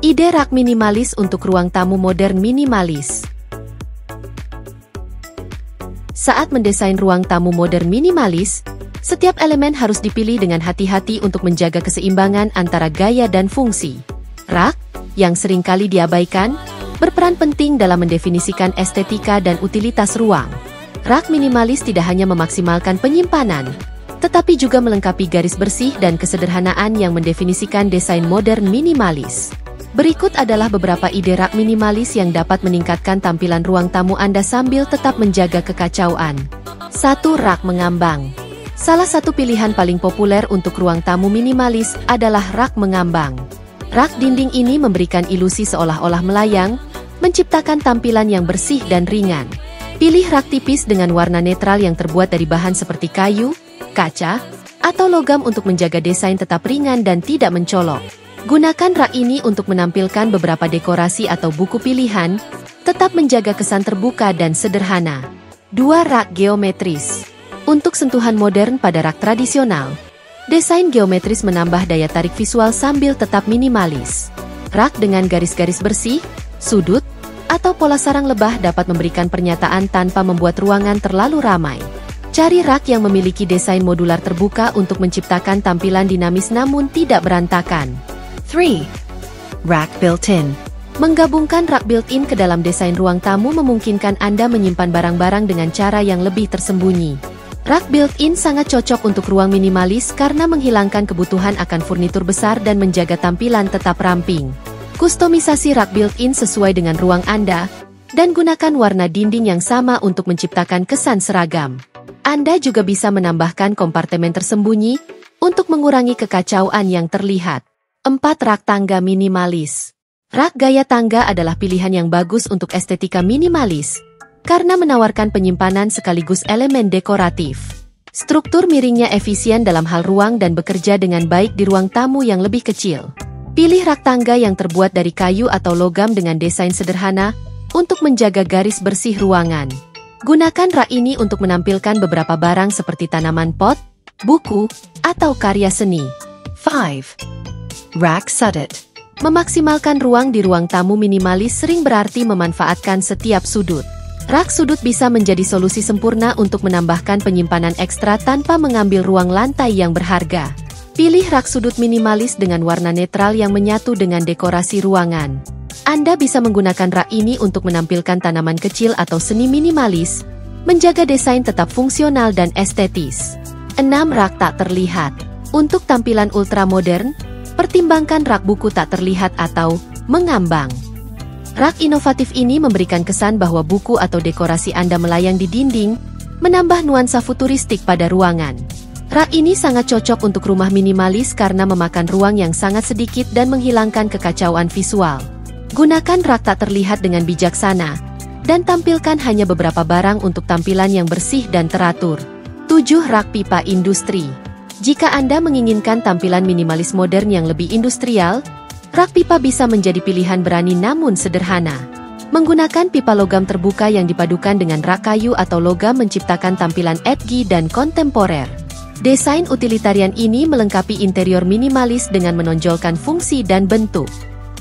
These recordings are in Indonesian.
Ide rak minimalis untuk ruang tamu modern minimalis. Saat mendesain ruang tamu modern minimalis, setiap elemen harus dipilih dengan hati-hati untuk menjaga keseimbangan antara gaya dan fungsi. Rak, yang seringkali diabaikan, berperan penting dalam mendefinisikan estetika dan utilitas ruang. Rak minimalis tidak hanya memaksimalkan penyimpanan, tetapi juga melengkapi garis bersih dan kesederhanaan yang mendefinisikan desain modern minimalis. Berikut adalah beberapa ide rak minimalis yang dapat meningkatkan tampilan ruang tamu Anda sambil tetap menjaga kekacauan. 1. Rak mengambang. Salah satu pilihan paling populer untuk ruang tamu minimalis adalah rak mengambang. Rak dinding ini memberikan ilusi seolah-olah melayang, menciptakan tampilan yang bersih dan ringan. Pilih rak tipis dengan warna netral yang terbuat dari bahan seperti kayu, kaca, atau logam untuk menjaga desain tetap ringan dan tidak mencolok. Gunakan rak ini untuk menampilkan beberapa dekorasi atau buku pilihan, tetap menjaga kesan terbuka dan sederhana. 2. Rak geometris. Untuk sentuhan modern pada rak tradisional, desain geometris menambah daya tarik visual sambil tetap minimalis. Rak dengan garis-garis bersih, sudut, atau pola sarang lebah dapat memberikan pernyataan tanpa membuat ruangan terlalu ramai. Cari rak yang memiliki desain modular terbuka untuk menciptakan tampilan dinamis namun tidak berantakan. 3. Rak built-in. Menggabungkan rak built-in ke dalam desain ruang tamu memungkinkan Anda menyimpan barang-barang dengan cara yang lebih tersembunyi. Rak built-in sangat cocok untuk ruang minimalis karena menghilangkan kebutuhan akan furnitur besar dan menjaga tampilan tetap ramping. Kustomisasi rak built-in sesuai dengan ruang Anda, dan gunakan warna dinding yang sama untuk menciptakan kesan seragam. Anda juga bisa menambahkan kompartemen tersembunyi untuk mengurangi kekacauan yang terlihat. 4. Rak tangga minimalis. Rak gaya tangga adalah pilihan yang bagus untuk estetika minimalis, karena menawarkan penyimpanan sekaligus elemen dekoratif. Struktur miringnya efisien dalam hal ruang dan bekerja dengan baik di ruang tamu yang lebih kecil. Pilih rak tangga yang terbuat dari kayu atau logam dengan desain sederhana untuk menjaga garis bersih ruangan. Gunakan rak ini untuk menampilkan beberapa barang seperti tanaman pot, buku, atau karya seni. 5. Rak sudut. Memaksimalkan ruang di ruang tamu minimalis sering berarti memanfaatkan setiap sudut. Rak sudut bisa menjadi solusi sempurna untuk menambahkan penyimpanan ekstra tanpa mengambil ruang lantai yang berharga. Pilih rak sudut minimalis dengan warna netral yang menyatu dengan dekorasi ruangan. Anda bisa menggunakan rak ini untuk menampilkan tanaman kecil atau seni minimalis, menjaga desain tetap fungsional dan estetis. 6. Rak tak terlihat. Untuk tampilan ultramodern, pertimbangkan rak buku tak terlihat atau mengambang. Rak inovatif ini memberikan kesan bahwa buku atau dekorasi Anda melayang di dinding, menambah nuansa futuristik pada ruangan. Rak ini sangat cocok untuk rumah minimalis karena memakan ruang yang sangat sedikit dan menghilangkan kekacauan visual. Gunakan rak tak terlihat dengan bijaksana, dan tampilkan hanya beberapa barang untuk tampilan yang bersih dan teratur. 7. Rak pipa industri. Jika Anda menginginkan tampilan minimalis modern yang lebih industrial, rak pipa bisa menjadi pilihan berani namun sederhana. Menggunakan pipa logam terbuka yang dipadukan dengan rak kayu atau logam menciptakan tampilan edgy dan kontemporer. Desain utilitarian ini melengkapi interior minimalis dengan menonjolkan fungsi dan bentuk.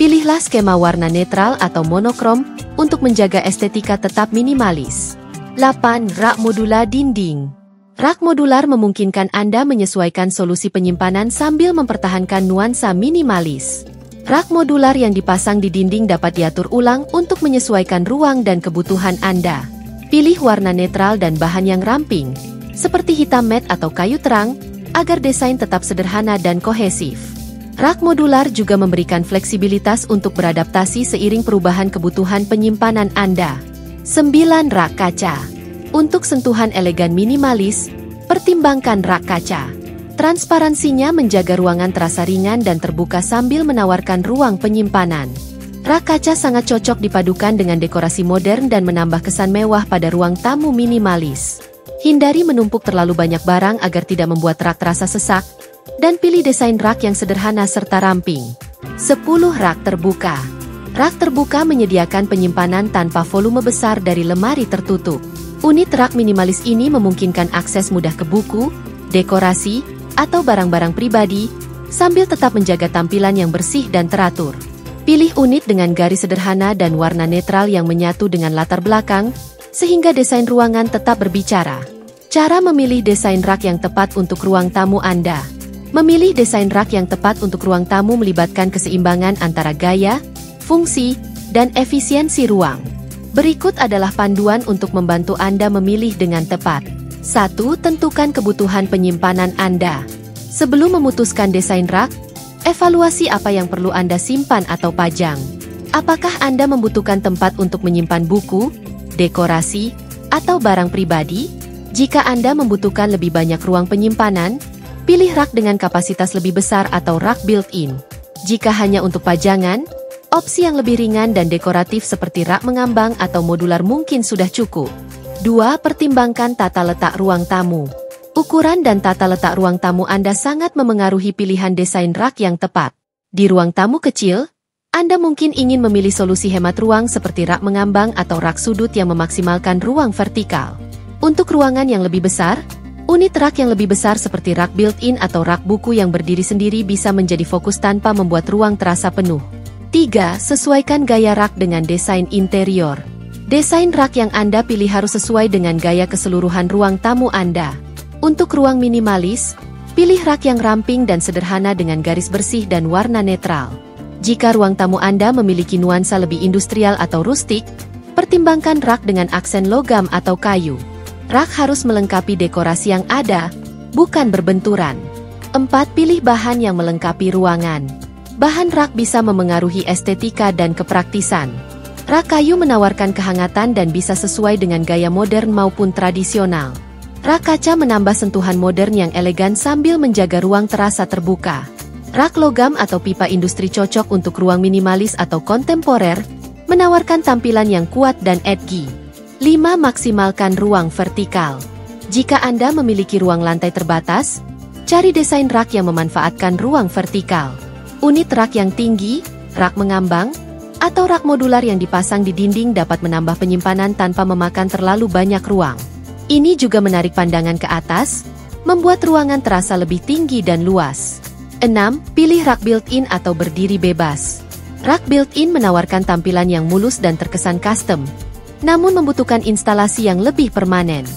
Pilihlah skema warna netral atau monokrom untuk menjaga estetika tetap minimalis. 8. Rak modular dinding. Rak modular memungkinkan Anda menyesuaikan solusi penyimpanan sambil mempertahankan nuansa minimalis. Rak modular yang dipasang di dinding dapat diatur ulang untuk menyesuaikan ruang dan kebutuhan Anda. Pilih warna netral dan bahan yang ramping, seperti hitam matte atau kayu terang, agar desain tetap sederhana dan kohesif. Rak modular juga memberikan fleksibilitas untuk beradaptasi seiring perubahan kebutuhan penyimpanan Anda. 9. Rak kaca. Untuk sentuhan elegan minimalis, pertimbangkan rak kaca. Transparansinya menjaga ruangan terasa ringan dan terbuka sambil menawarkan ruang penyimpanan. Rak kaca sangat cocok dipadukan dengan dekorasi modern dan menambah kesan mewah pada ruang tamu minimalis. Hindari menumpuk terlalu banyak barang agar tidak membuat rak terasa sesak, dan pilih desain rak yang sederhana serta ramping. 10. Rak terbuka. Rak terbuka menyediakan penyimpanan tanpa volume besar dari lemari tertutup. Unit rak minimalis ini memungkinkan akses mudah ke buku, dekorasi, atau barang-barang pribadi, sambil tetap menjaga tampilan yang bersih dan teratur. Pilih unit dengan garis sederhana dan warna netral yang menyatu dengan latar belakang, sehingga desain ruangan tetap berbicara. Cara memilih desain rak yang tepat untuk ruang tamu Anda. Memilih desain rak yang tepat untuk ruang tamu melibatkan keseimbangan antara gaya, fungsi, dan efisiensi ruang. Berikut adalah panduan untuk membantu Anda memilih dengan tepat. 1. Tentukan kebutuhan penyimpanan Anda. Sebelum memutuskan desain rak, evaluasi apa yang perlu Anda simpan atau pajang. Apakah Anda membutuhkan tempat untuk menyimpan buku, dekorasi, atau barang pribadi? Jika Anda membutuhkan lebih banyak ruang penyimpanan, pilih rak dengan kapasitas lebih besar atau rak built-in. Jika hanya untuk pajangan, opsi yang lebih ringan dan dekoratif seperti rak mengambang atau modular mungkin sudah cukup. 2. Pertimbangkan tata letak ruang tamu. Ukuran dan tata letak ruang tamu Anda sangat memengaruhi pilihan desain rak yang tepat. Di ruang tamu kecil, Anda mungkin ingin memilih solusi hemat ruang seperti rak mengambang atau rak sudut yang memaksimalkan ruang vertikal. Untuk ruangan yang lebih besar, unit rak yang lebih besar seperti rak built-in atau rak buku yang berdiri sendiri bisa menjadi fokus tanpa membuat ruang terasa penuh. 3. Sesuaikan gaya rak dengan desain interior. Desain rak yang Anda pilih harus sesuai dengan gaya keseluruhan ruang tamu Anda. Untuk ruang minimalis, pilih rak yang ramping dan sederhana dengan garis bersih dan warna netral. Jika ruang tamu Anda memiliki nuansa lebih industrial atau rustik, pertimbangkan rak dengan aksen logam atau kayu. Rak harus melengkapi dekorasi yang ada, bukan berbenturan. 4. Pilih bahan yang melengkapi ruangan. Bahan rak bisa memengaruhi estetika dan kepraktisan. Rak kayu menawarkan kehangatan dan bisa sesuai dengan gaya modern maupun tradisional. Rak kaca menambah sentuhan modern yang elegan sambil menjaga ruang terasa terbuka. Rak logam atau pipa industri cocok untuk ruang minimalis atau kontemporer, menawarkan tampilan yang kuat dan edgy. 5. Maksimalkan ruang vertikal. Jika Anda memiliki ruang lantai terbatas, cari desain rak yang memanfaatkan ruang vertikal. Unit rak yang tinggi, rak mengambang, atau rak modular yang dipasang di dinding dapat menambah penyimpanan tanpa memakan terlalu banyak ruang. Ini juga menarik pandangan ke atas, membuat ruangan terasa lebih tinggi dan luas. 6. Pilih rak built-in atau berdiri bebas. Rak built-in menawarkan tampilan yang mulus dan terkesan custom, namun membutuhkan instalasi yang lebih permanen.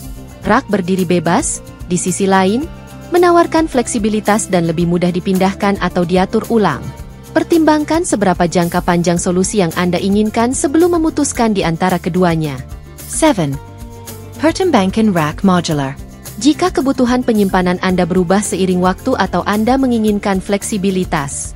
Rak berdiri bebas, di sisi lain, menawarkan fleksibilitas dan lebih mudah dipindahkan atau diatur ulang. Pertimbangkan seberapa jangka panjang solusi yang Anda inginkan sebelum memutuskan di antara keduanya. 7. Pertimbangkan rak modular. Jika kebutuhan penyimpanan Anda berubah seiring waktu atau Anda menginginkan fleksibilitas,